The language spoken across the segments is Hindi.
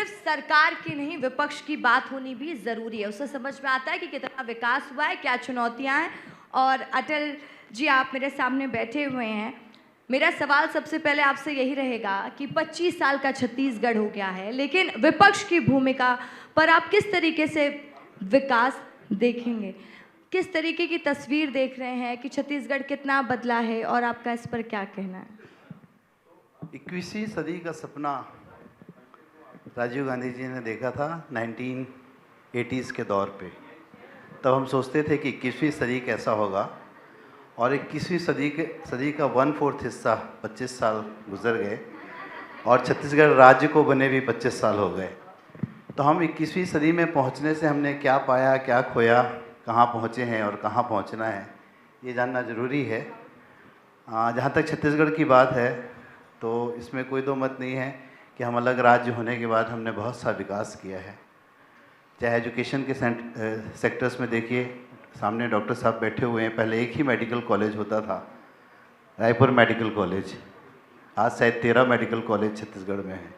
सिर्फ सरकार की नहीं, विपक्ष की बात होनी भी ज़रूरी है। उससे समझ में आता है कि कितना विकास हुआ है, क्या चुनौतियां हैं। और अटल जी, आप मेरे सामने बैठे हुए हैं। मेरा सवाल सबसे पहले आपसे यही रहेगा कि 25 साल का छत्तीसगढ़ हो गया है, लेकिन विपक्ष की भूमिका पर आप किस तरीके से विकास देखेंगे? किस तरीके की तस्वीर देख रहे हैं कि छत्तीसगढ़ कितना बदला है, और आपका इस पर क्या कहना है? 21वीं सदी का सपना राजीव गांधी जी ने देखा था 1980s के दौर पे। तब हम सोचते थे कि 21वीं सदी कैसा होगा, और 21वीं सदी का 1/4 हिस्सा 25 साल गुजर गए, और छत्तीसगढ़ राज्य को बने भी 25 साल हो गए। तो हम 21वीं सदी में पहुंचने से हमने क्या पाया, क्या खोया, कहाँ पहुँचे हैं और कहाँ पहुँचना है, ये जानना ज़रूरी है। जहाँ तक छत्तीसगढ़ की बात है तो इसमें कोई दो मत नहीं है कि हम अलग राज्य होने के बाद हमने बहुत सा विकास किया है। चाहे एजुकेशन के सेक्टर्स में देखिए, सामने डॉक्टर साहब बैठे हुए हैं। पहले एक ही मेडिकल कॉलेज होता था, रायपुर मेडिकल कॉलेज। आज शायद 13 मेडिकल कॉलेज छत्तीसगढ़ में है।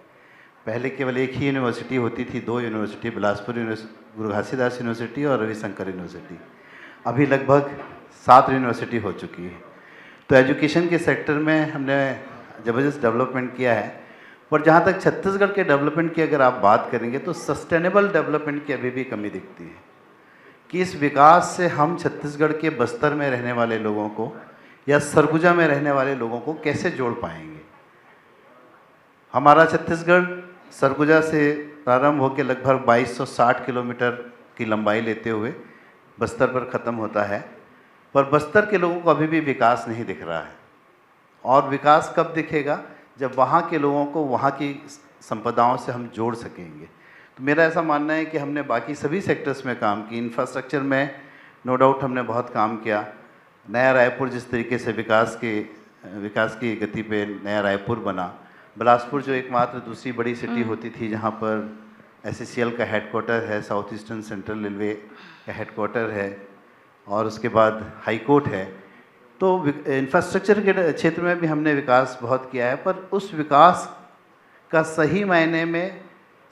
पहले केवल एक ही यूनिवर्सिटी होती थी, 2 यूनिवर्सिटी, बिलासपुर गुरु घासीदास यूनिवर्सिटी और रविशंकर यूनिवर्सिटी। अभी लगभग 7 यूनिवर्सिटी हो चुकी है। तो एजुकेशन के सेक्टर में हमने ज़बरदस्त डेवलपमेंट किया है। पर जहाँ तक छत्तीसगढ़ के डेवलपमेंट की अगर आप बात करेंगे तो सस्टेनेबल डेवलपमेंट की अभी भी कमी दिखती है कि इस विकास से हम छत्तीसगढ़ के बस्तर में रहने वाले लोगों को या सरगुजा में रहने वाले लोगों को कैसे जोड़ पाएंगे। हमारा छत्तीसगढ़ सरगुजा से प्रारंभ होकर लगभग 2260 किलोमीटर की लंबाई लेते हुए बस्तर पर ख़त्म होता है, पर बस्तर के लोगों को अभी भी विकास नहीं दिख रहा है। और विकास कब दिखेगा? जब वहाँ के लोगों को वहाँ की संपदाओं से हम जोड़ सकेंगे। तो मेरा ऐसा मानना है कि हमने बाकी सभी सेक्टर्स में काम की। इंफ्रास्ट्रक्चर में नो डाउट हमने बहुत काम किया। नया रायपुर जिस तरीके से विकास की गति पे नया रायपुर बना, बिलासपुर जो एकमात्र दूसरी बड़ी सिटी होती थी जहाँ पर SCCL का हेडक्वार्टर है, साउथ ईस्टर्न सेंट्रल रेलवे का हेडक्वार्टर है, और उसके बाद हाई कोर्ट है। तो इंफ्रास्ट्रक्चर के क्षेत्र में भी हमने विकास बहुत किया है। पर उस विकास का सही मायने में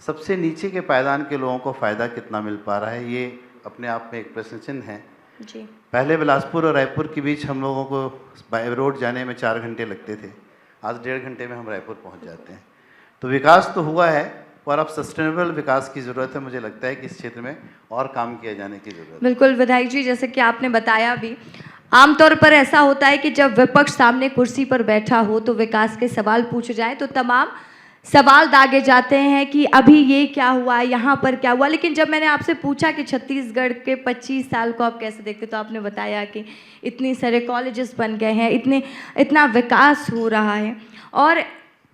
सबसे नीचे के पायदान के लोगों को फ़ायदा कितना मिल पा रहा है, ये अपने आप में एक प्रश्न चिन्ह है जी। पहले बिलासपुर और रायपुर के बीच हम लोगों को बाय रोड जाने में 4 घंटे लगते थे, आज 1.5 घंटे में हम रायपुर पहुंच जाते हैं। तो विकास तो हुआ है, पर अब सस्टेनेबल विकास की ज़रूरत है। मुझे लगता है कि इस क्षेत्र में और काम किया जाने की ज़रूरत है। बिल्कुल विधायक जी, जैसे कि आपने बताया भी, आमतौर पर ऐसा होता है कि जब विपक्ष सामने कुर्सी पर बैठा हो तो विकास के सवाल पूछे जाए तो तमाम सवाल दागे जाते हैं कि अभी ये क्या हुआ, यहाँ पर क्या हुआ। लेकिन जब मैंने आपसे पूछा कि छत्तीसगढ़ के 25 साल को आप कैसे देखते, तो आपने बताया कि इतने सारे कॉलेजेस बन गए हैं, इतना विकास हो रहा है। और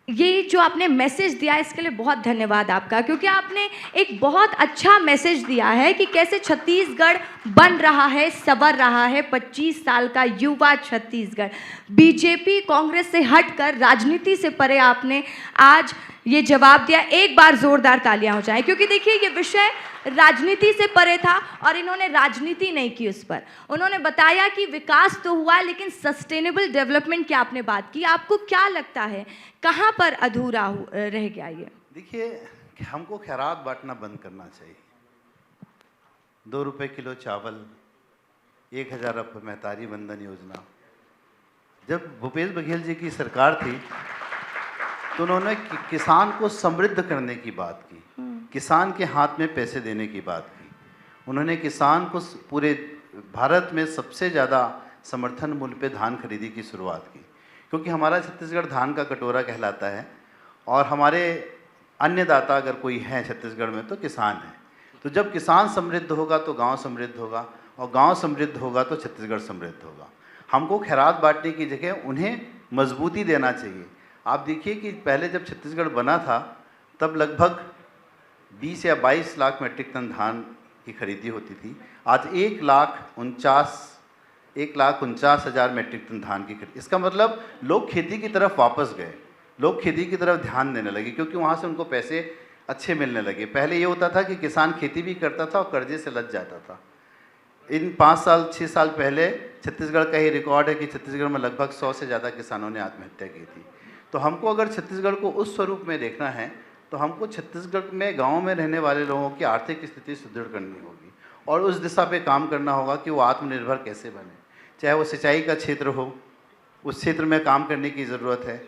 ये जो आपने मैसेज दिया, इसके लिए बहुत धन्यवाद आपका, क्योंकि आपने एक बहुत अच्छा मैसेज दिया है कि कैसे छत्तीसगढ़ बन रहा है, संवर रहा है। 25 साल का युवा छत्तीसगढ़, बीजेपी कांग्रेस से हटकर राजनीति से परे आपने आज ये जवाब दिया। एक बार जोरदार तालियां हो जाए, क्योंकि देखिए ये विषय राजनीति से परे था और इन्होंने राजनीति नहीं की उस पर। उन्होंने बताया कि विकास तो हुआ, लेकिन सस्टेनेबल डेवलपमेंट की आपने बात की। आपको क्या लगता है कहाँ पर अधूरा रह गया ये? देखिए, हमको खैरात बांटना बंद करना चाहिए। 2 रुपये किलो चावल, 1000 रुपये महतारी बंधन योजना। जब भूपेश बघेल जी की सरकार थी तो उन्होंने किसान को समृद्ध करने की बात की, किसान के हाथ में पैसे देने की बात की। उन्होंने किसान को पूरे भारत में सबसे ज़्यादा समर्थन मूल्य पे धान खरीदी की शुरुआत की, क्योंकि हमारा छत्तीसगढ़ धान का कटोरा कहलाता है, और हमारे अन्नदाता अगर कोई है छत्तीसगढ़ में तो किसान है। तो जब किसान समृद्ध होगा तो गांव समृद्ध होगा, और गांव समृद्ध होगा तो छत्तीसगढ़ समृद्ध होगा। हमको खैरात बांटने की जगह उन्हें मजबूती देना चाहिए। आप देखिए कि पहले जब छत्तीसगढ़ बना था तब लगभग 20 या 22 लाख मेट्रिक टन धान की खरीदी होती थी। आज 1,49,000 मेट्रिक टन धान की खरीदी। इसका मतलब लोग खेती की तरफ वापस गए, लोग खेती की तरफ ध्यान देने लगे, क्योंकि वहाँ से उनको पैसे अच्छे मिलने लगे। पहले ये होता था कि किसान खेती भी करता था और कर्जे से लद जाता था। इन 5-6 साल पहले छत्तीसगढ़ का ही रिकॉर्ड है कि छत्तीसगढ़ में लगभग 100 से ज़्यादा किसानों ने आत्महत्या की थी। तो हमको अगर छत्तीसगढ़ को उस स्वरूप में देखना है तो हमको छत्तीसगढ़ में गाँव में रहने वाले लोगों की आर्थिक स्थिति सुदृढ़ करनी होगी और उस दिशा पे काम करना होगा कि वो आत्मनिर्भर कैसे बने। चाहे वो सिंचाई का क्षेत्र हो, उस क्षेत्र में काम करने की ज़रूरत है।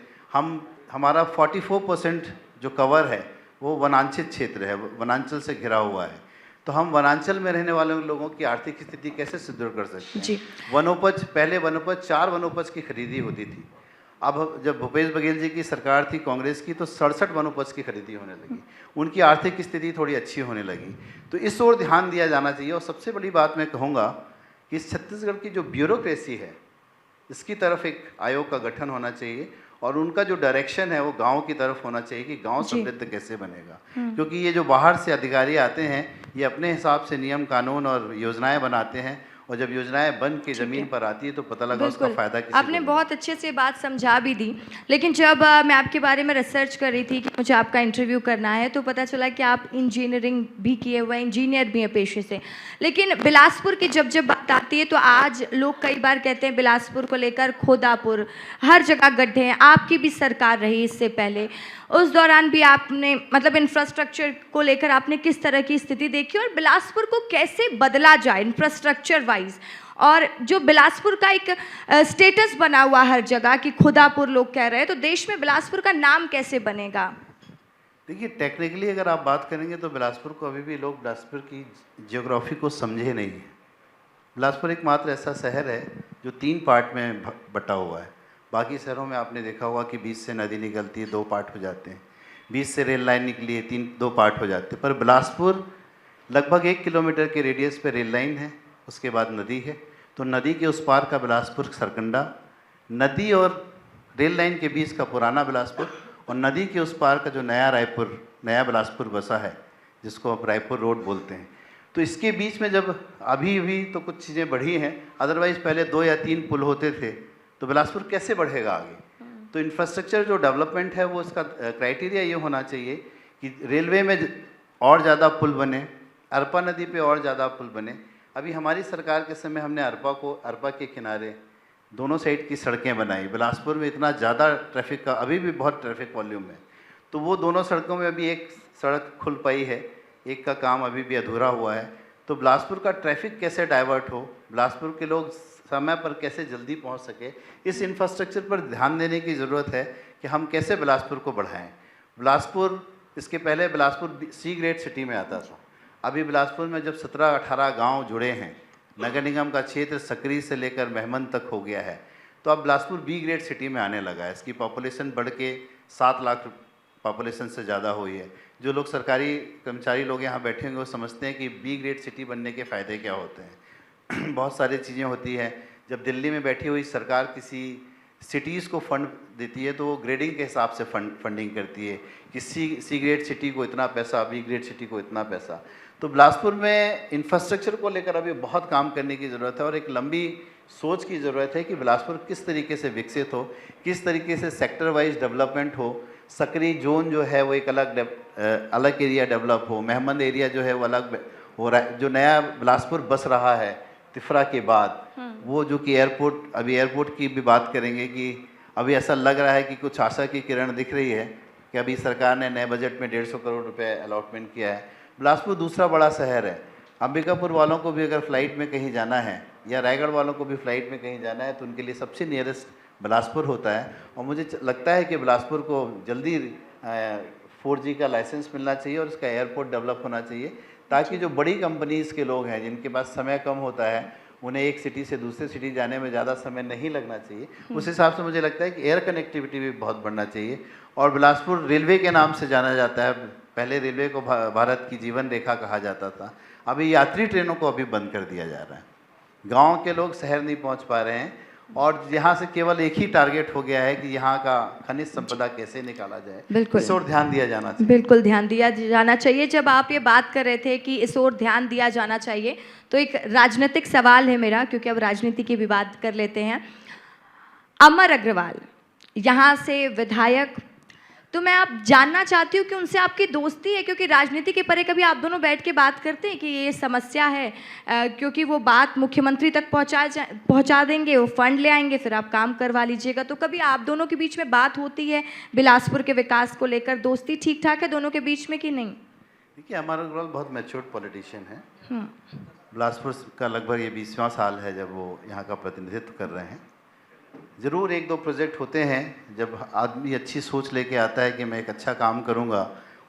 हमारा 44% जो कवर है वो वनांचित क्षेत्र है, वनांचल से घिरा हुआ है। तो हम वनांचल में रहने वाले लोगों की आर्थिक स्थिति कैसे सुदृढ़ कर सकते हैं? जी। वनोपज, पहले वनोपज 4 वनोपज की खरीदी होती थी। अब जब भूपेश बघेल जी की सरकार थी कांग्रेस की, तो 67 वनोपज की खरीदी होने लगी। उनकी आर्थिक स्थिति थोड़ी अच्छी होने लगी। तो इस ओर ध्यान दिया जाना चाहिए। और सबसे बड़ी बात मैं कहूँगा कि इस छत्तीसगढ़ की जो ब्यूरोक्रेसी है, इसकी तरफ एक आयोग का गठन होना चाहिए और उनका जो डायरेक्शन है वो गांव की तरफ होना चाहिए कि गांव समृद्ध कैसे बनेगा। क्योंकि ये जो बाहर से अधिकारी आते हैं, ये अपने हिसाब से नियम कानून और योजनाएं बनाते हैं और जब योजनाएं बन के ज़मीन पर आती है तो पता लगा उसका फ़ायदा किसी आपने को बहुत अच्छे से बात समझा भी दी। लेकिन जब मैं आपके बारे में रिसर्च कर रही थी कि मुझे आपका इंटरव्यू करना है, तो पता चला कि आप इंजीनियरिंग भी किए हुए हैं, इंजीनियर भी हैं पेशे से। लेकिन बिलासपुर की जब बात आती है तो आज लोग कई बार कहते हैं बिलासपुर को लेकर खोदापुर, हर जगह गड्ढे हैं। आपकी भी सरकार रही इससे पहले, उस दौरान भी आपने मतलब इंफ्रास्ट्रक्चर को लेकर आपने किस तरह की स्थिति देखी और बिलासपुर को कैसे बदला जाए इंफ्रास्ट्रक्चर वाइज, और जो बिलासपुर का एक स्टेटस बना हुआ हर जगह कि खुदापुर लोग कह रहे हैं, तो देश में बिलासपुर का नाम कैसे बनेगा? देखिए, टेक्निकली अगर आप बात करेंगे तो बिलासपुर को अभी भी लोग बिलासपुर की जियोग्राफी को समझे नहीं है। बिलासपुर एकमात्र ऐसा शहर है जो 3 पार्ट में बटा हुआ है। बाकी शहरों में आपने देखा होगा कि बीच से नदी निकलती है, 2 पार्ट हो जाते हैं, बीच से रेल लाइन निकली है, 2 पार्ट हो जाते हैं। पर बिलासपुर लगभग 1 किलोमीटर के रेडियस पे रेल लाइन है, उसके बाद नदी है। तो नदी के उस पार का बिलासपुर सरकंडा, नदी और रेल लाइन के बीच का पुराना बिलासपुर, और नदी के उस पार का जो नया बिलासपुर बसा है, जिसको आप रायपुर रोड बोलते हैं। तो इसके बीच में जब अभी तो कुछ चीज़ें बढ़ी हैं, अदरवाइज़ पहले 2 या 3 पुल होते थे, तो बिलासपुर कैसे बढ़ेगा आगे? तो इंफ्रास्ट्रक्चर जो डेवलपमेंट है वो इसका क्राइटेरिया ये होना चाहिए कि रेलवे में और ज़्यादा पुल बने, अरपा नदी पे और ज़्यादा पुल बने। अभी हमारी सरकार के समय हमने अरपा के किनारे दोनों साइड की सड़कें बनाई। बिलासपुर में इतना ज़्यादा ट्रैफिक का अभी भी बहुत ट्रैफिक वॉल्यूम है, तो वो दोनों सड़कों में अभी एक सड़क खुल पाई है, एक का काम अभी भी अधूरा हुआ है। तो बिलासपुर का ट्रैफिक कैसे डाइवर्ट हो, बिलासपुर के लोग समय पर कैसे जल्दी पहुंच सके, इस इंफ्रास्ट्रक्चर पर ध्यान देने की ज़रूरत है कि हम कैसे बिलासपुर को बढ़ाएं। बिलासपुर, इसके पहले बिलासपुर सी ग्रेड सिटी में आता था। अभी बिलासपुर में जब 17-18 गांव जुड़े हैं, नगर निगम का क्षेत्र सकरी से लेकर मेहमन तक हो गया है, तो अब बिलासपुर बी ग्रेड सिटी में आने लगा है। इसकी पॉपुलेशन बढ़ के 7 लाख पॉपुलेशन से ज़्यादा हुई है। जो लोग सरकारी कर्मचारी लोग यहाँ बैठे होंगे वो समझते हैं कि बी ग्रेड सिटी बनने के फ़ायदे क्या होते हैं। बहुत सारी चीज़ें होती हैं। जब दिल्ली में बैठी हुई सरकार किसी सिटीज़ को फंड देती है तो वो ग्रेडिंग के हिसाब से फंडिंग करती है कि सी ग्रेड सिटी को इतना पैसा, बी ग्रेड सिटी को इतना पैसा। तो बिलासपुर में इंफ्रास्ट्रक्चर को लेकर अभी बहुत काम करने की ज़रूरत है और एक लंबी सोच की ज़रूरत है कि बिलासपुर किस तरीके से विकसित हो, किस तरीके से सेक्टर वाइज डेवलपमेंट हो। सकरी जोन जो है वो एक अलग एरिया डेवलप हो, मेहमंद एरिया जो है वो अलग हो रहा है। जो नया बिलासपुर बस रहा है तिफरा के बाद, वो जो कि एयरपोर्ट, अभी एयरपोर्ट की भी बात करेंगे कि अभी ऐसा लग रहा है कि कुछ आशा की किरण दिख रही है कि अभी सरकार ने नए बजट में 150 करोड़ रुपए अलॉटमेंट किया है। बिलासपुर दूसरा बड़ा शहर है। अंबिकापुर वालों को भी अगर फ़्लाइट में कहीं जाना है या रायगढ़ वालों को भी फ़्लाइट में कहीं जाना है तो उनके लिए सबसे नियरेस्ट बिलासपुर होता है। और मुझे लगता है कि बिलासपुर को जल्दी 4G का लाइसेंस मिलना चाहिए और इसका एयरपोर्ट डेवलप होना चाहिए, ताकि जो बड़ी कंपनीज़ के लोग हैं जिनके पास समय कम होता है, उन्हें एक सिटी से दूसरे सिटी जाने में ज़्यादा समय नहीं लगना चाहिए। उस हिसाब से मुझे लगता है कि एयर कनेक्टिविटी भी बहुत बढ़ना चाहिए। और बिलासपुर रेलवे के नाम से जाना जाता है। पहले रेलवे को भारत की जीवन रेखा कहा जाता था, अभी यात्री ट्रेनों को अभी बंद कर दिया जा रहा है। गांव के लोग शहर नहीं पहुंच पा रहे हैं और यहाँ से केवल एक ही टारगेट हो गया है कि यहाँ का खनिज संपदा कैसे निकाला जाए। बिल्कुल, इस ओर ध्यान दिया जाना चाहिए। बिल्कुल ध्यान दिया जाना चाहिए। जब आप ये बात कर रहे थे कि इस ओर ध्यान दिया जाना चाहिए, तो एक राजनीतिक सवाल है मेरा, क्योंकि अब राजनीति की भी बात कर लेते हैं। अमर अग्रवाल यहाँ से विधायक तो मैं आप जानना चाहती हूँ कि उनसे आपकी दोस्ती है, क्योंकि राजनीति के परे कभी आप दोनों बैठ के बात करते हैं कि ये समस्या है, क्योंकि वो बात मुख्यमंत्री तक पहुँचा देंगे, वो फंड ले आएंगे, फिर आप काम करवा लीजिएगा। तो कभी आप दोनों के बीच में बात होती है बिलासपुर के विकास को लेकर? दोस्ती ठीक ठाक है दोनों के बीच में कि नहीं? देखिए, अमर अग्रवाल बहुत मैच्योर्ड पॉलिटिशियन है। हम्म। बिलासपुर का लगभग ये 20वां साल है जब वो यहाँ का प्रतिनिधित्व कर रहे हैं। ज़रूर एक दो प्रोजेक्ट होते हैं जब आदमी अच्छी सोच लेके आता है कि मैं एक अच्छा काम करूँगा।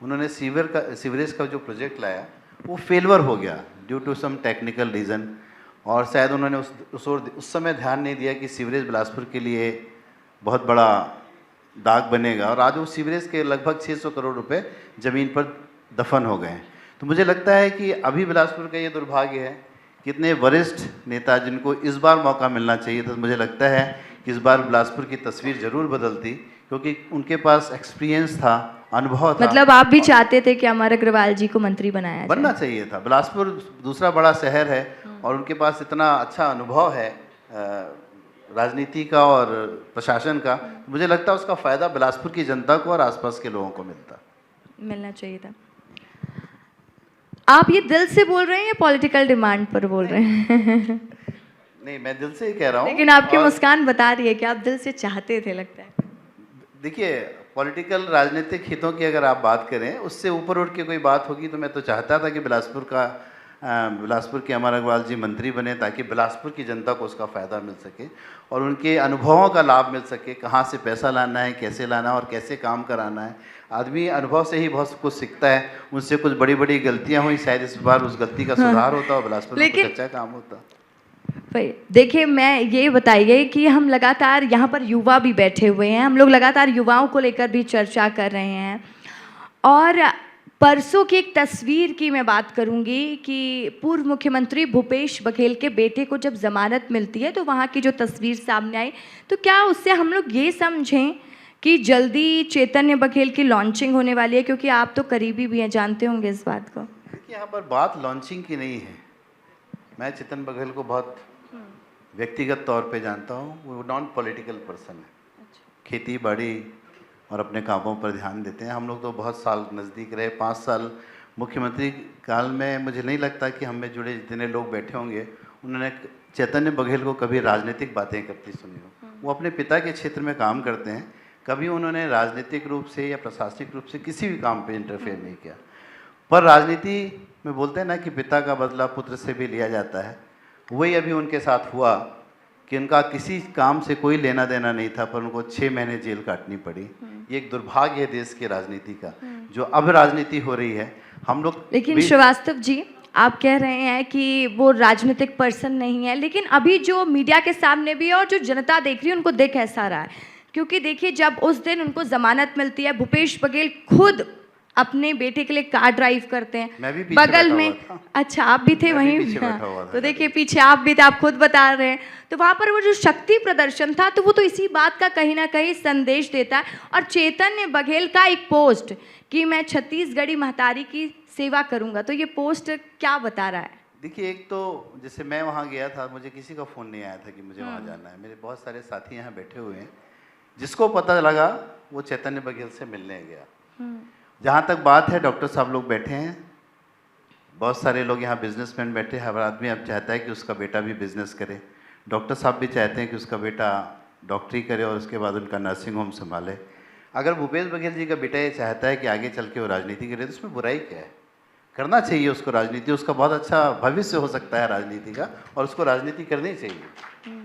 उन्होंने सीवरेज का जो प्रोजेक्ट लाया वो फेलवर हो गया due to some technical reason, और शायद उन्होंने उस समय ध्यान नहीं दिया कि सीवरेज बिलासपुर के लिए बहुत बड़ा दाग बनेगा, और आज वो सीवरेज के लगभग 600 करोड़ रुपए ज़मीन पर दफन हो गए हैं। तो मुझे लगता है कि अभी बिलासपुर का ये दुर्भाग्य है कि इतने वरिष्ठ नेता जिनको इस बार मौका मिलना चाहिए था, मुझे लगता है कि इस बार बिलासपुर की तस्वीर ज़रूर बदलती, क्योंकि उनके पास एक्सपीरियंस था, अनुभव था। मतलब आप भी चाहते थे कि अमर अग्रवाल जी को मंत्री बनाया बनना चाहिए था। बिलासपुर दूसरा बड़ा शहर है और उनके पास इतना अच्छा अनुभव है राजनीति का और प्रशासन का। मुझे लगता है उसका फ़ायदा बिलासपुर की जनता को और आसपास के लोगों को मिलना चाहिए था। आप ये दिल से बोल रहे हैं या पॉलिटिकल डिमांड पर बोल रहे हैं? नहीं, मैं दिल से ही कह रहा हूँ। लेकिन आपकी मुस्कान बता रही है कि आप दिल से चाहते थे, लगता है। देखिए, पॉलिटिकल राजनीतिक हितों की अगर आप बात करें, उससे ऊपर उठ के कोई बात होगी तो मैं तो चाहता था कि बिलासपुर के अमर अग्रवाल जी मंत्री बने, ताकि बिलासपुर की जनता को उसका फ़ायदा मिल सके और उनके अनुभवों का लाभ मिल सके। कहाँ से पैसा लाना है, कैसे लाना है और कैसे काम कराना है। आदमी अनुभव से ही बहुत कुछ सीखता है। उनसे कुछ बड़ी बड़ी गलतियाँ हुई, शायद इस बार उस गलती का सुधार होता और बिलासपुर में कुछ अच्छा काम होता। देखिए, मैं ये बताइए कि हम लगातार यहाँ पर युवा भी बैठे हुए हैं, हम लोग लगातार युवाओं को लेकर भी चर्चा कर रहे हैं, और परसों की एक तस्वीर की मैं बात करूंगी कि पूर्व मुख्यमंत्री भूपेश बघेल के बेटे को जब जमानत मिलती है तो वहाँ की जो तस्वीर सामने आई, तो क्या उससे हम लोग ये समझें कि जल्दी चैतन्य बघेल की लॉन्चिंग होने वाली है? क्योंकि आप तो करीबी भी हैं, जानते होंगे इस बात को। देखिए, यहाँ पर बात लॉन्चिंग की नहीं है। मैं चेतन बघेल को बहुत व्यक्तिगत तौर पे जानता हूँ। वो नॉन पॉलिटिकल पर्सन है। खेती बाड़ी और अपने कामों पर ध्यान देते हैं। हम लोग तो बहुत साल नज़दीक रहे, 5 साल मुख्यमंत्री काल में। मुझे नहीं लगता कि हम में जुड़े जितने लोग बैठे होंगे उन्होंने चैतन्य बघेल को कभी राजनीतिक बातें करती सुनी हो। वो अपने पिता के क्षेत्र में काम करते हैं, कभी उन्होंने राजनीतिक रूप से या प्रशासनिक रूप से किसी भी काम पे इंटरफेयर नहीं किया। पर राजनीति में बोलते हैं ना कि पिता का बदला पुत्र से भी लिया जाता है। वही अभी उनके साथ हुआ कि उनका किसी काम से कोई लेना देना नहीं था, पर उनको 6 महीने जेल काटनी पड़ी। ये एक दुर्भाग्य है देश की राजनीति का, जो अब राजनीति हो रही है। हम लोग लेकिन श्रीवास्तव जी, आप कह रहे हैं कि वो राजनीतिक पर्सन नहीं है, लेकिन अभी जो मीडिया के सामने भी और जो जनता देख रही है उनको देख ऐसा रहा है। क्योंकि देखिए, जब उस दिन उनको जमानत मिलती है, भूपेश बघेल खुद अपने बेटे के लिए कार ड्राइव करते हैं। मैं भी पीछे बगल बैठा में हुआ था। अच्छा, आप भी थे वहीं? तो देखिए, पीछे आप भी थे, आप खुद बता रहे हैं। तो वहाँ पर वो जो शक्ति प्रदर्शन था, तो वो तो इसी बात का कहीं ना कहीं संदेश देता है। और चैतन्य बघेल का एक पोस्ट कि मैं छत्तीसगढ़ी महतारी की सेवा करूंगा, तो ये पोस्ट क्या बता रहा है? देखिए, एक तो जैसे मैं वहाँ गया था, मुझे किसी का फ़ोन नहीं आया था कि मुझे वहाँ जाना है। मेरे बहुत सारे साथी यहाँ बैठे हुए हैं, जिसको पता लगा वो चैतन्य बघेल से मिलने गया। जहाँ तक बात है, डॉक्टर साहब लोग बैठे हैं, बहुत सारे लोग यहाँ बिजनेसमैन बैठे हैं। हर आदमी अब चाहता है कि उसका बेटा भी बिजनेस करे। डॉक्टर साहब भी चाहते हैं कि उसका बेटा डॉक्टरी करे और उसके बाद उनका नर्सिंग होम संभाले। अगर भूपेश बघेल जी का बेटा ये चाहता है कि आगे चल के वो राजनीति करे, तो उसमें बुराई क्या है? करना चाहिए उसको राजनीति। उसका बहुत अच्छा भविष्य हो सकता है राजनीति का, और उसको राजनीति करनी चाहिए।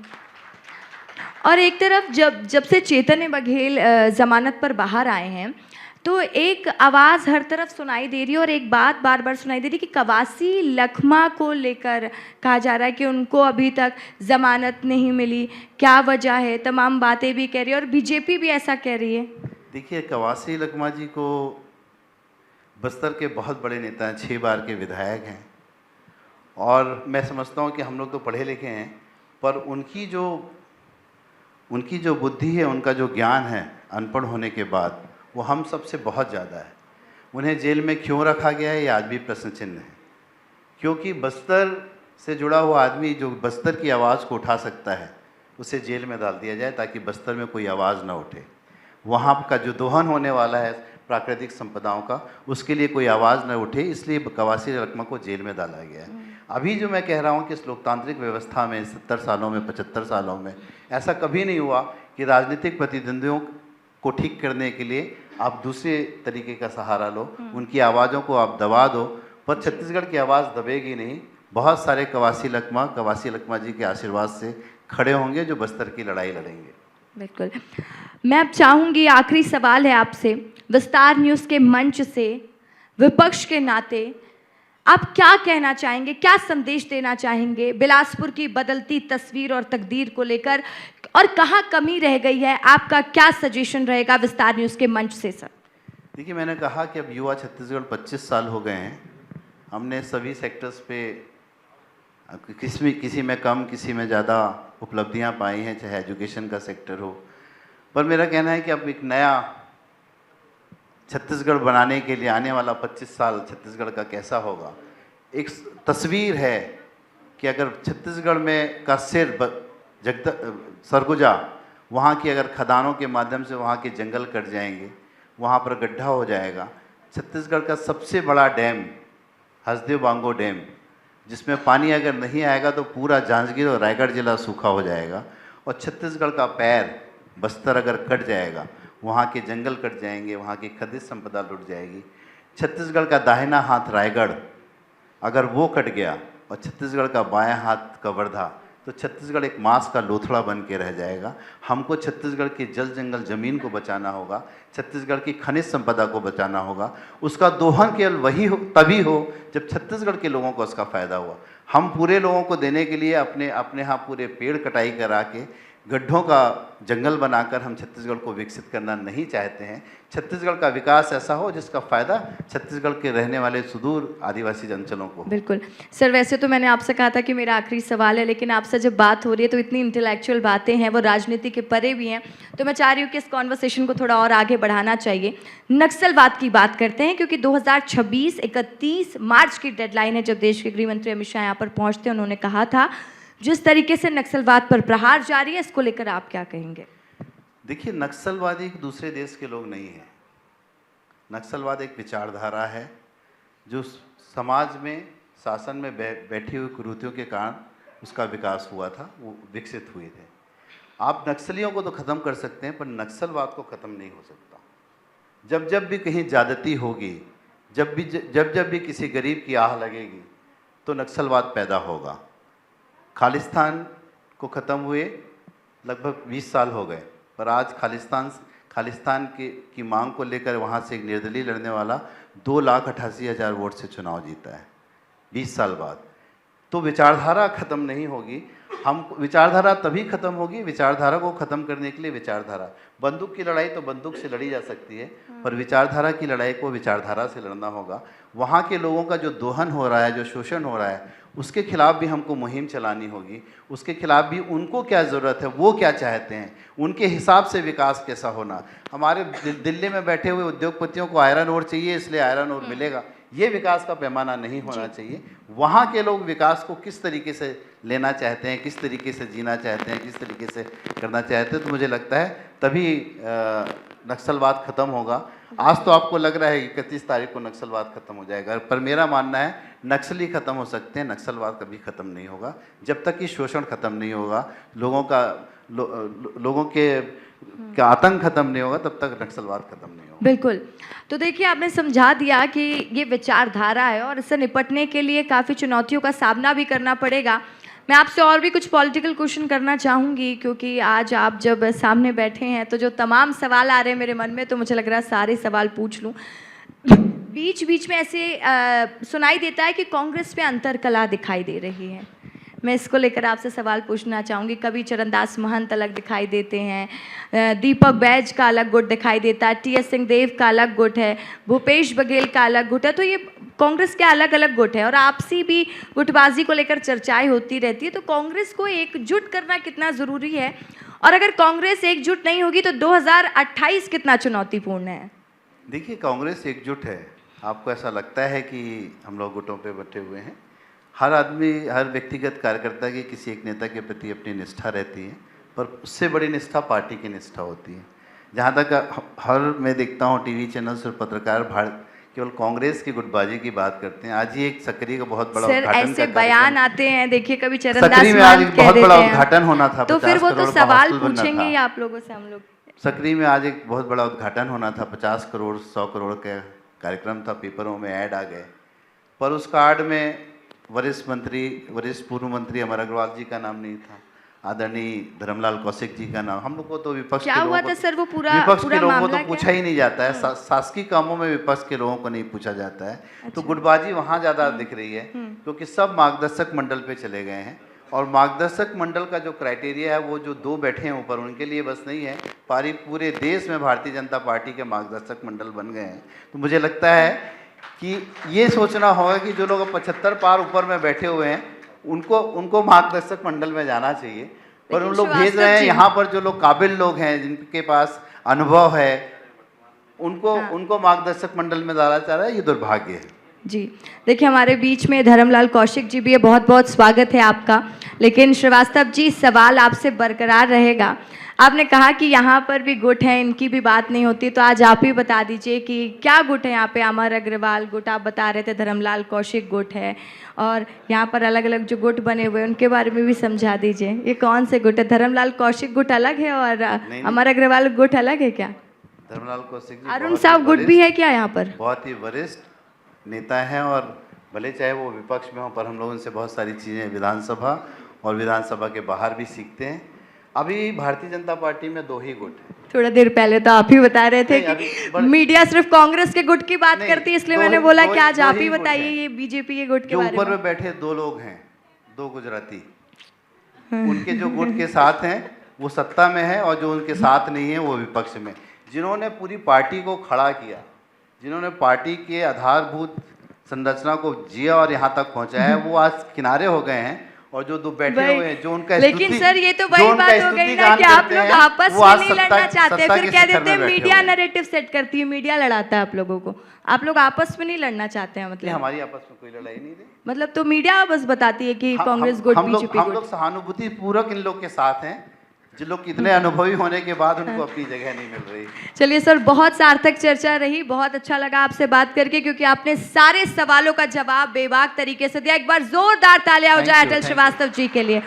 और एक तरफ जब से चैतन्य बघेल जमानत पर बाहर आए हैं, तो एक आवाज़ हर तरफ सुनाई दे रही है और एक बात बार बार सुनाई दे रही है कि कवासी लखमा को लेकर कहा जा रहा है कि उनको अभी तक ज़मानत नहीं मिली। क्या वजह है? तमाम बातें भी कह रही है और बीजेपी भी ऐसा कह रही है। देखिए, कवासी लखमा जी को बस्तर के बहुत बड़े नेता हैं, 6 बार के विधायक हैं, और मैं समझता हूँ कि हम लोग तो पढ़े लिखे हैं, पर उनकी जो बुद्धि है, उनका जो ज्ञान है अनपढ़ होने के बाद, वो हम सबसे बहुत ज़्यादा है। उन्हें जेल में क्यों रखा गया है, ये आज भी प्रश्न चिन्ह है। क्योंकि बस्तर से जुड़ा हुआ आदमी जो बस्तर की आवाज़ को उठा सकता है, उसे जेल में डाल दिया जाए ताकि बस्तर में कोई आवाज़ ना उठे। वहाँ का जो दोहन होने वाला है प्राकृतिक संपदाओं का, उसके लिए कोई आवाज़ न उठे, इसलिए कवासी लकमा को जेल में डाला गया है। अभी जो मैं कह रहा हूँ कि इस लोकतांत्रिक व्यवस्था में 70 सालों में 75 सालों में ऐसा कभी नहीं हुआ कि राजनीतिक प्रतिद्वंदियों को ठीक करने के लिए आप दूसरे तरीके का सहारा लो, उनकी आवाज़ों को आप दबा दो, पर छत्तीसगढ़ की आवाज़ दबेगी नहीं। बहुत सारे कवासी लकमा जी के आशीर्वाद से खड़े होंगे जो बस्तर की लड़ाई लड़ेंगे। बिल्कुल। मैं अब चाहूँगी, आखिरी सवाल है आपसे, विस्तार न्यूज़ के मंच से विपक्ष के नाते आप क्या कहना चाहेंगे, क्या संदेश देना चाहेंगे बिलासपुर की बदलती तस्वीर और तकदीर को लेकर, और कहाँ कमी रह गई है? आपका क्या सजेशन रहेगा विस्तार न्यूज़ के मंच से सर? देखिए, मैंने कहा कि अब युवा छत्तीसगढ़ 25 साल हो गए हैं। हमने सभी सेक्टर्स पे किसी में कम किसी में ज़्यादा उपलब्धियां पाई हैं, चाहे एजुकेशन का सेक्टर हो। पर मेरा कहना है कि अब एक नया छत्तीसगढ़ बनाने के लिए आने वाला 25 साल छत्तीसगढ़ का कैसा होगा, एक तस्वीर है कि अगर छत्तीसगढ़ में का सिर सरगुजा, वहाँ की अगर खदानों के माध्यम से वहाँ के जंगल कट जाएंगे, वहाँ पर गड्ढा हो जाएगा। छत्तीसगढ़ का सबसे बड़ा डैम हसदेव बांगो डैम, जिसमें पानी अगर नहीं आएगा तो पूरा जांजगीर और रायगढ़ जिला सूखा हो जाएगा। और छत्तीसगढ़ का पैर बस्तर अगर कट जाएगा, वहाँ के जंगल कट जाएंगे, वहाँ की खनिज संपदा लुट जाएगी। छत्तीसगढ़ का दाहिना हाथ रायगढ़ अगर वो कट गया और छत्तीसगढ़ का बायां हाथ का वर्धा, तो छत्तीसगढ़ एक मांस का लोथड़ा बन के रह जाएगा। हमको छत्तीसगढ़ की जल जंगल ज़मीन को बचाना होगा, छत्तीसगढ़ की खनिज संपदा को बचाना होगा। उसका दोहन केवल तभी हो जब छत्तीसगढ़ के लोगों को उसका फ़ायदा हुआ। हम पूरे लोगों को देने के लिए अपने यहाँ पूरे पेड़ कटाई करा के गड्ढों का जंगल बनाकर हम छत्तीसगढ़ को विकसित करना नहीं चाहते हैं। छत्तीसगढ़ का विकास ऐसा हो जिसका फ़ायदा छत्तीसगढ़ के रहने वाले सुदूर आदिवासी अंचलों को। बिल्कुल सर, वैसे तो मैंने आपसे कहा था कि मेरा आखिरी सवाल है, लेकिन आपसे जब बात हो रही है तो इतनी इंटेलेक्चुअल बातें हैं, वो राजनीति के परे भी हैं, तो मैं चाह रही हूँ कि इस कॉन्वर्सेशन को थोड़ा और आगे बढ़ाना चाहिए। नक्सलवाद की बात करते हैं, क्योंकि 2026 31 मार्च की डेडलाइन है जब देश के गृह मंत्री अमित शाह यहाँ पर पहुँचते हैं। उन्होंने कहा था जिस तरीके से नक्सलवाद पर प्रहार जारी है, इसको लेकर आप क्या कहेंगे? देखिए, नक्सलवादी एक दूसरे देश के लोग नहीं हैं। नक्सलवाद एक विचारधारा है जो समाज में शासन में बैठी हुई कुरीतियों के कारण उसका विकास हुआ था, वो विकसित हुए थे। आप नक्सलियों को तो ख़त्म कर सकते हैं, पर नक्सलवाद को ख़त्म नहीं हो सकता। जब भी कहीं ज़्यादती होगी, जब भी किसी गरीब की आह लगेगी, तो नक्सलवाद पैदा होगा। खालिस्तान को ख़त्म हुए लगभग 20 साल हो गए, पर आज खालिस्तान की मांग को लेकर वहाँ से एक निर्दलीय लड़ने वाला 2,88,000 वोट से चुनाव जीता है 20 साल बाद। तो विचारधारा ख़त्म नहीं होगी। विचारधारा तभी ख़त्म होगी, विचारधारा को ख़त्म करने के लिए विचारधारा। बंदूक की लड़ाई तो बंदूक से लड़ी जा सकती है, पर विचारधारा की लड़ाई को विचारधारा से लड़ना होगा। वहाँ के लोगों का जो दोहन हो रहा है, जो शोषण हो रहा है, उसके खिलाफ भी हमको मुहिम चलानी होगी। उसके खिलाफ भी उनको क्या ज़रूरत है, वो क्या चाहते हैं, उनके हिसाब से विकास कैसा होना। हमारे दिल्ली में बैठे हुए उद्योगपतियों को आयरन ओर चाहिए, इसलिए आयरन ओर मिलेगा, ये विकास का पैमाना नहीं होना चाहिए। वहाँ के लोग विकास को किस तरीके से लेना चाहते हैं, किस तरीके से जीना चाहते हैं, किस तरीके से करना चाहते हैं, तो मुझे लगता है तभी नक्सलवाद ख़त्म होगा। आज तो आपको लग रहा है कि 31 तारीख को नक्सलवाद ख़त्म हो जाएगा, पर मेरा मानना है नक्सली ख़त्म हो सकते हैं, नक्सलवाद कभी ख़त्म नहीं होगा। जब तक कि शोषण ख़त्म नहीं होगा, लोगों के आतंक ख़त्म नहीं होगा, तब तक नक्सलवाद ख़त्म नहीं होगा। बिल्कुल। तो देखिए, आपने समझा दिया कि ये विचारधारा है और इससे निपटने के लिए काफ़ी चुनौतियों का सामना भी करना पड़ेगा। मैं आपसे और भी कुछ पॉलिटिकल क्वेश्चन करना चाहूँगी, क्योंकि आज आप जब सामने बैठे हैं तो जो तमाम सवाल आ रहे हैं मेरे मन में, तो मुझे लग रहा है सारे सवाल पूछ लूँ। बीच बीच में ऐसे सुनाई देता है कि कांग्रेस पे अंतरकला दिखाई दे रही है। मैं इसको लेकर आपसे सवाल पूछना चाहूँगी। कभी चरणदास महंत अलग दिखाई देते हैं, दीपक बैज का अलग गुट दिखाई देता है, टी.एस. सिंहदेव का अलग गुट है, भूपेश बघेल का अलग गुट है। तो ये कांग्रेस के अलग अलग गुट है और आपसी भी गुटबाजी को लेकर चर्चाएं होती रहती है। तो कांग्रेस को एकजुट करना कितना ज़रूरी है, और अगर कांग्रेस एकजुट नहीं होगी तो 2028 कितना चुनौतीपूर्ण है? देखिए, कांग्रेस एकजुट है। आपको ऐसा लगता है कि हम लोग गुटों पे बैठे हुए हैं? हर आदमी, हर व्यक्तिगत कार्यकर्ता की किसी एक नेता के प्रति अपनी निष्ठा रहती है, पर उससे बड़ी निष्ठा पार्टी की निष्ठा होती है। जहाँ तक हर मैं देखता हूँ टीवी चैनल्स और पत्रकार भारत केवल कांग्रेस की गुटबाजी की बात करते हैं। आज ही एक सक्रिय का बहुत बड़ा सर उद्घाटन ऐसे का बयान कार्यक्रम- आते हैं, देखिए कभी चरणदास सक्रिय में आज महंत एक कह बहुत देते बड़ा हैं, उद्घाटन होना था, तो फिर 50 वो तो करोड़ का सवाल हॉस्टल बनना पूछेंगे था। ही आप लोगों से हम लोग। सक्रिय में आज एक बहुत बड़ा उद्घाटन होना था, 50 करोड़ 100 करोड़ का कार्यक्रम था, पेपरों में ऐड आ गए, पर उस कार्ड में वरिष्ठ पूर्व मंत्री अमर अग्रवाल जी का नाम नहीं था, आदरणीय धर्मलाल कौशिक जी का नाम। हम लोग को तो विपक्ष क्या के हुआ लोगों था को सर वो पूरा विपक्ष पूरा के लोगों को मामला तो क्या? पूछा ही नहीं जाता है, शासकीय कामों में विपक्ष के लोगों को नहीं पूछा जाता है। तो गुटबाजी वहाँ ज़्यादा दिख रही है क्योंकि सब मार्गदर्शक मंडल पे चले गए हैं, और मार्गदर्शक मंडल का जो क्राइटेरिया है वो जो 2 बैठे हैं ऊपर उनके लिए बस नहीं है, पूरे देश में भारतीय जनता पार्टी के मार्गदर्शक मंडल बन गए हैं। तो मुझे लगता है कि ये सोचना होगा कि जो लोग 75 पार ऊपर में बैठे हुए हैं उनको मार्गदर्शक मंडल में जाना चाहिए, पर उन लोग भेज रहे हैं यहाँ पर जो लोग काबिल लोग हैं, जिनके पास अनुभव है, उनको मार्गदर्शक मंडल में डाला जा रहा है। ये दुर्भाग्य है जी। देखिए हमारे बीच में धर्मलाल कौशिक जी भी है, बहुत बहुत स्वागत है आपका। लेकिन श्रीवास्तव जी, सवाल आपसे बरकरार रहेगा। आपने कहा कि यहाँ पर भी गुट हैं, इनकी भी बात नहीं होती, तो आज आप ही बता दीजिए कि क्या गुट है यहाँ पे। अमर अग्रवाल गुट आप बता रहे थे, धर्मलाल कौशिक गुट है, और यहाँ पर अलग अलग जो गुट बने हुए हैं उनके बारे में भी समझा दीजिए। ये कौन से गुट है? धर्मलाल कौशिक गुट अलग है और अमर अग्रवाल गुट अलग है क्या? धर्मलाल कौशिक जी अरुण साहब गुट भी है क्या यहाँ पर? बहुत ही वरिष्ठ नेता हैं, और भले चाहे वो विपक्ष में हो, पर हम लोग उनसे बहुत सारी चीज़ें विधानसभा और विधानसभा के बाहर भी सीखते हैं। अभी भारतीय जनता पार्टी में 2 ही गुट हैं। थोड़ा देर पहले तो आप ही बता रहे थे नहीं, कि मीडिया सिर्फ कांग्रेस के गुट की बात नहीं, करती है, इसलिए दो मैंने ही- बोला दो कि ही- आज दो आप ही ही गुट बताइए हैं। ये बीजेपी के गुट के जो बारे ऊपर में। में बैठे 2 लोग हैं, 2 गुजराती, उनके जो गुट के साथ हैं वो सत्ता में है, और जो उनके साथ नहीं है वो विपक्ष में। जिन्होंने पूरी पार्टी को खड़ा किया, जिन्होंने पार्टी के आधारभूत संरचना को जिया और यहाँ तक पहुँचाया है, वो आज किनारे हो गए हैं। और जो 2 बैठे हुए हैं, जो उनका लेकिन सर ये तो वही बात हो गई ना कि आप लोग आपस में नहीं लड़ना चाहते, फिर कह देते हैं मीडिया नैरेटिव सेट करती है, मीडिया लड़ाता है आप लोगों को। आप लोग आपस में नहीं लड़ना चाहते हैं मतलब? हमारी आपस में कोई लड़ाई नहीं थी। मतलब तो मीडिया बस बताती है कि कांग्रेस गुट बीजेपी हम गुट। लोग सहानुभूति पूर्वक इन लोग के साथ हैं, जो लोग कितने अनुभवी होने के बाद उनको अपनी जगह नहीं मिल रही। चलिए सर, बहुत सार्थक चर्चा रही, बहुत अच्छा लगा आपसे बात करके, क्योंकि आपने सारे सवालों का जवाब बेबाक तरीके से दिया। एक बार जोरदार तालियां हो जाए अटल श्रीवास्तव जी के लिए।